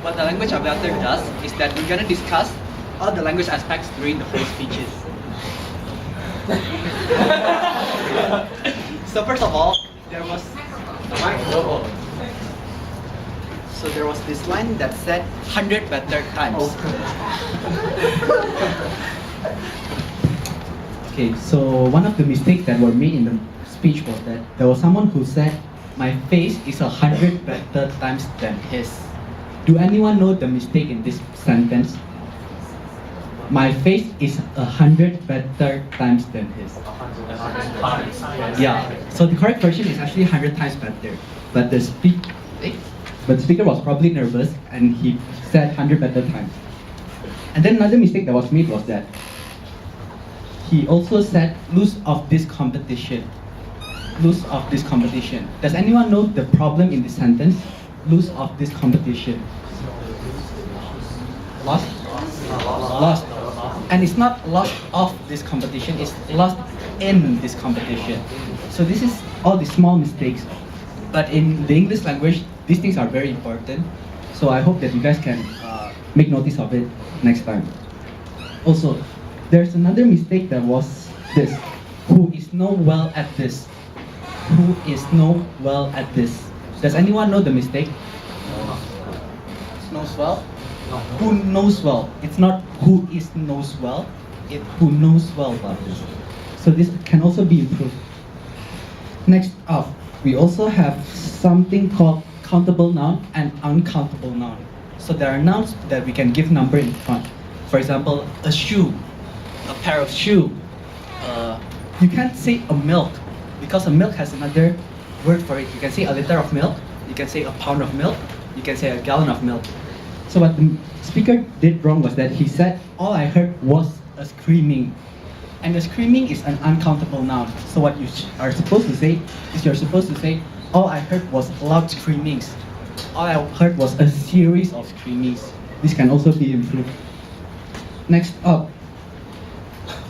what the language evaluator does is that we're gonna discuss all the language aspects during the whole speeches. So first of all, there was this line that said 100 better times. Okay, so one of the mistakes that were made in the speech was that there was someone who said, "My face is 100 better times than his." Do anyone know the mistake in this sentence? My face is 100 better times than his. Yeah, so the correct version is actually 100 times better. But the speaker was probably nervous and he said 100 better times. And then another mistake that was made was that he also said, "lose of this competition." Lose of this competition. Does anyone know the problem in this sentence? Lose of this competition. Lost? Lost. And it's not lost of this competition, it's lost in this competition. So this is all the small mistakes. But in the English language, these things are very important. So I hope that you guys can make notice of it next time. Also, there's another mistake that was this. Who is know well at this? Who is know well at this? Does anyone know the mistake? Knows well? Who knows well? It's not who is knows well, it's who knows well about this. So this can also be improved. Next up, we also have something called countable noun and uncountable noun. So there are nouns that we can give number in front. For example, a shoe, a pair of shoe. You can't say a milk because a milk has another word for it. You can say a liter of milk, you can say a pound of milk, you can say a gallon of milk. So what the speaker did wrong was that he said, all I heard was a screaming. And the screaming is an uncountable noun. So what you are supposed to say is you're supposed to say, all I heard was loud screamings. All I heard was a series of screamings. This can also be improved. Next up,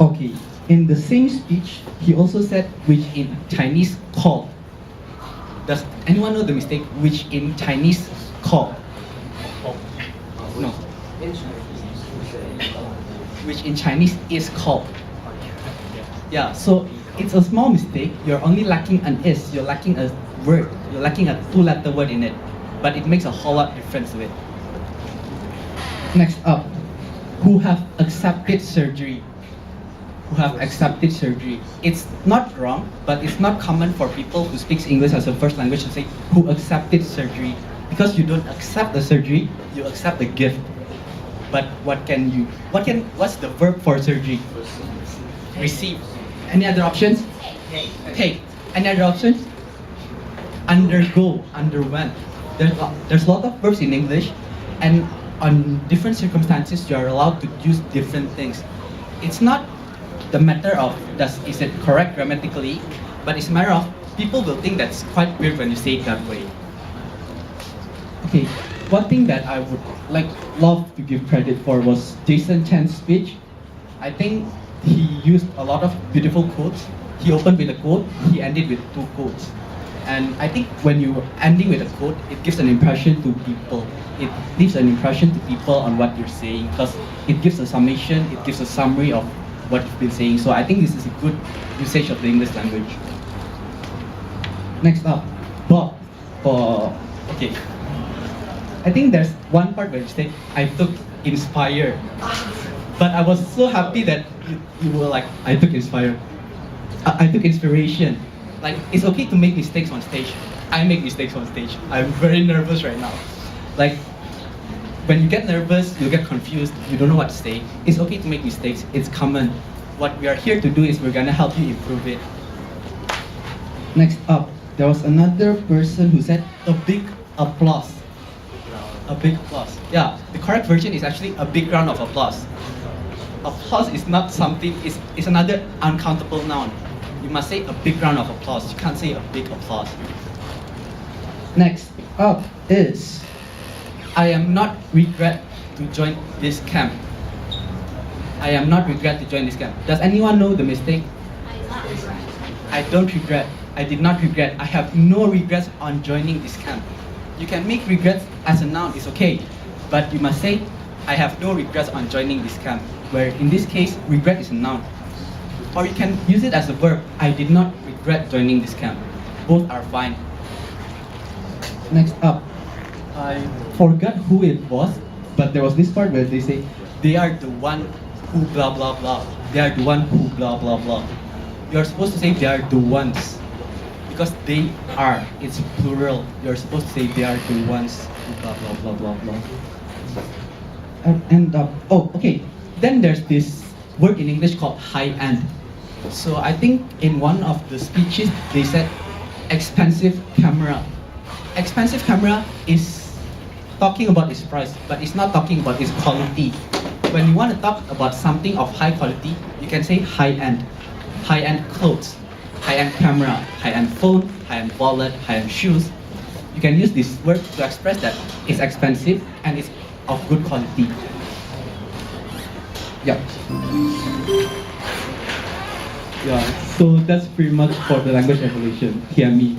okay, in the same speech, he also said, which in Chinese called. Does anyone know the mistake, which in Chinese called? No. Which in Chinese is called. Yeah, so it's a small mistake. You're only lacking an is. You're lacking a word. You're lacking a two-letter word in it. But it makes a whole lot difference to it. Next up, who have accepted surgery. Who have accepted surgery. It's not wrong, but it's not common for people who speak English as a first language to say who accepted surgery. Because you don't accept the surgery, you accept the gift. But what's the verb for surgery? Receive. Any other options? Take. Any other options? Undergo, underwent. There's a lot of verbs in English, and on different circumstances, you are allowed to use different things. It's not the matter of is it correct grammatically, but it's a matter of people will think that's quite weird when you say it that way. Okay, one thing that I would love to give credit for was Jason Chan's speech. I think he used a lot of beautiful quotes. He opened with a quote, he ended with two quotes. And I think when you're ending with a quote, it gives an impression to people. It leaves an impression to people on what you're saying because it gives a summation, it gives a summary of what you've been saying. So I think this is a good usage of the English language. Next up, Bob. Okay. I think there's one part where you say, I took inspire. But I was so happy that you were like, I took inspire. I took inspiration. Like, it's okay to make mistakes on stage. I make mistakes on stage. I'm very nervous right now. Like, when you get nervous, you get confused, you don't know what to say. It's okay to make mistakes, it's common. What we are here to do is we're gonna help you improve it. Next up, there was another person who said a big applause. A big applause. Yeah, the correct version is actually a big round of applause. Applause is not something, it's another uncountable noun. You must say a big round of applause. You can't say a big applause. Next up is, I am not regret to join this camp. I am not regret to join this camp. Does anyone know the mistake? I don't regret. I did not regret. I have no regrets on joining this camp. You can make regrets as a noun, it's okay. But you must say, I have no regrets on joining this camp, where in this case, regret is a noun. Or you can use it as a verb, I did not regret joining this camp. Both are fine. Next up, I forgot who it was, but there was this part where they say, they are the one who blah blah blah. They are the one who blah blah blah. You're supposed to say they are the ones. Because they are, it's plural. You're supposed to say they are the ones who blah blah blah blah blah. Okay. Then there's this word in English called high-end. So I think in one of the speeches they said expensive camera. Expensive camera is talking about its price, but it's not talking about its quality. When you want to talk about something of high quality, you can say high-end. High-end clothes, high-end camera, high-end phone, high-end wallet, high-end shoes. You can use this word to express that it's expensive and it's of good quality. Yeah. Yeah, so that's pretty much for the language evolution, TME.